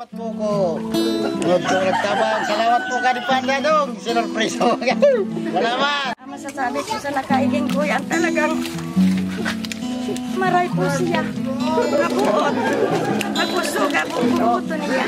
Salamat po ko. Nagtabang. Salamat po ka ni Panda dong. Sinurprise mo. Salamat. Masasabi ko sa nakaiging ko yan talagang maray po siya. Nabuot. Nagpusuga po buto niya.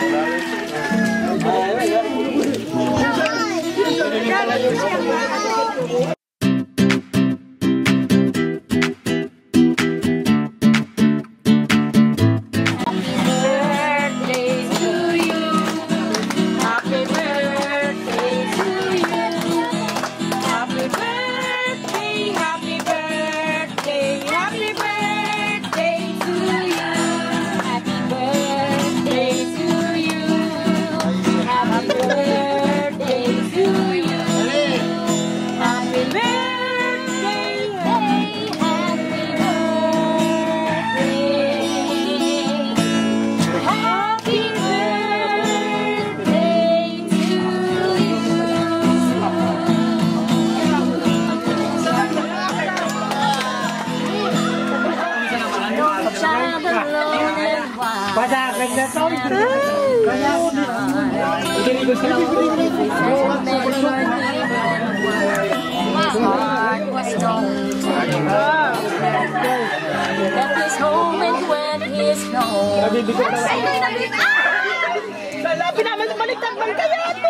Sabi naman baliktad man kaya ito.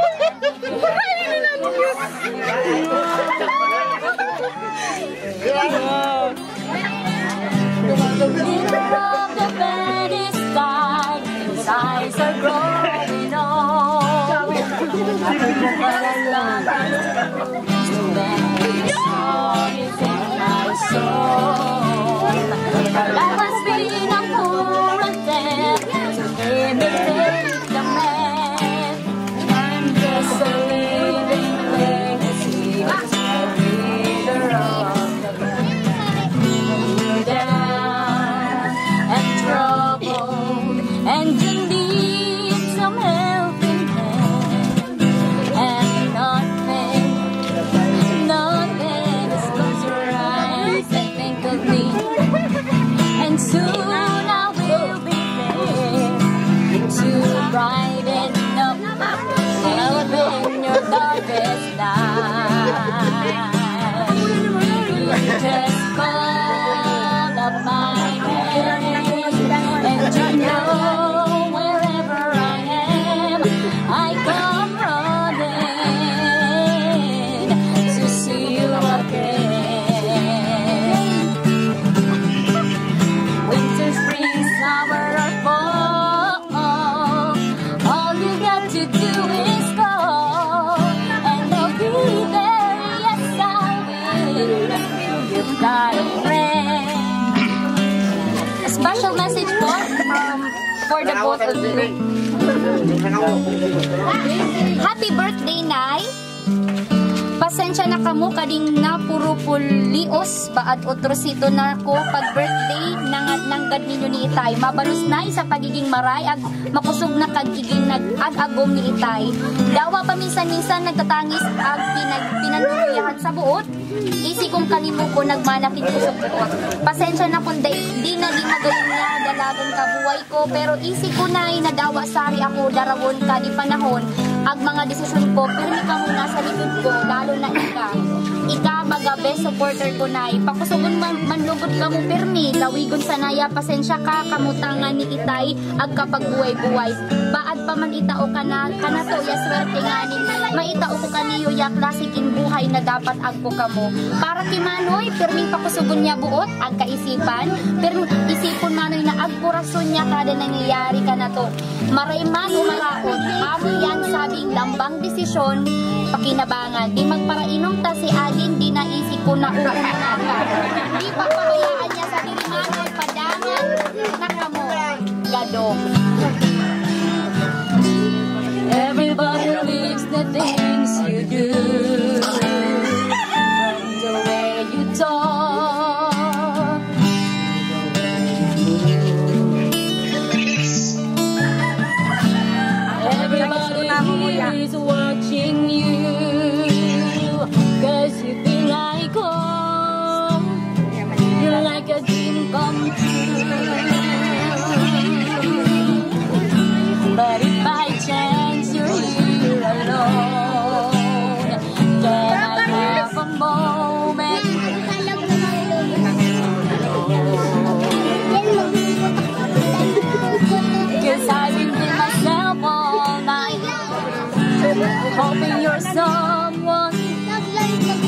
Eyes are growing old. Life has been a poor attempt to imitate the man. I'm just a living legacy, a leader of the band. You're down and troubled, and you need some helping hand. And nothing is close your eyes and think of me. And soon I will be there to brighten up even your darkest night. You just call up my name, and you know wherever I am, I come running to see you again. Winter, spring, summer, or fall, all you got to do is call, and I'll be there. Yes, I will. You've got a friend. A special message for the both of you. Happy birthday, Nay! Pasensya na kamo kading na puro pulios baad otrosito na ko pag birthday nanggad ninyo ni Itay. Mabalus na sa pagiging maray ag makusog na kagiging nag-ag-agom ni Itay. Dawa paminsan-minsan nagtatangis ag pinanuluyahan sa buot. Isi kong kalimo ko nagmanakin ko sa buot. Pasensya na kung di na magaling na dalagang kabuhay ko, pero isi ko na nadawa sari ako darawon ka di panahon ag mga desisyon ko, pero ka muna sa likod ko, lalo na ika baga best supporter ko na pakusugon manlugod ka mo permi lawigon sa naya pasensya ka kamutangan ni Itay ag kapag buhay-buhay baad pa man itao ka na kanato ya swerte nganin maitao ko kaniyo ya klasikin buhay na dapat agpo ka mo para kimanoy perming pakusugon niya buot ag kaisipan perming isipon manoy na agpurason niya kada nangyayari ka na to marayman o malaot amo yan sabing lambang desisyon pakinabangan di magparainom ta si Adin di naisip ko na uunahan ka di papabayaan niya sa dirimangon padangan nakamo gadong. Everybody lives the things you do, from the way you talk. Everybody is watching you, 'cause you feel like home. You're like a dream come true. But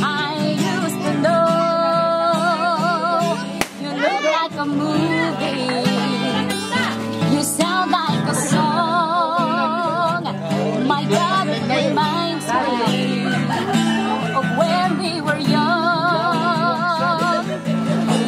I used to know. You look like a movie. You sound like a song. My God, it reminds me of when we were young.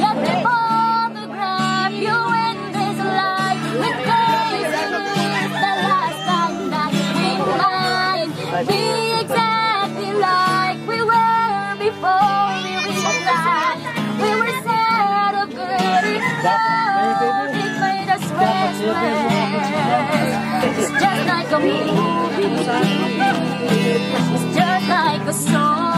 Let me photograph you in this light. In case it is the last time that we might be exactly like we were before we realized we were sad or good. It made us restless. It's just like a movie. It's just like a song.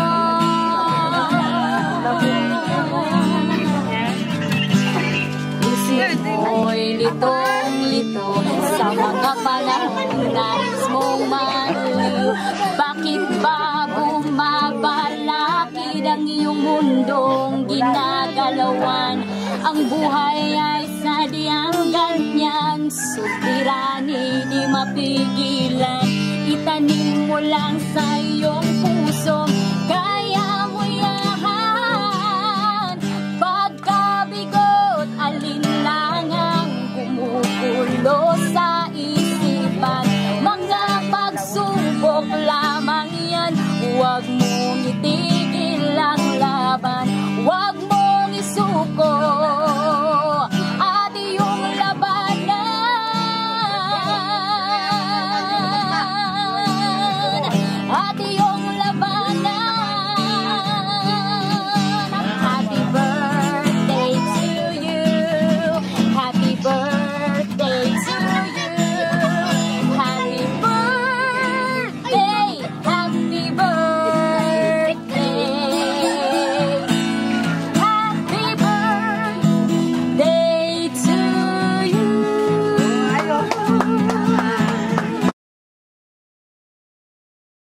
Isip mo'y litong-lito sa mga panahon nais mong maliw. Bakit ba bumabalakid ang iyong mundong ginagalawan? Ang buhay ay sadyang ganyan, suliranin, di mapigilan. Itanim mo lang sa iyong puso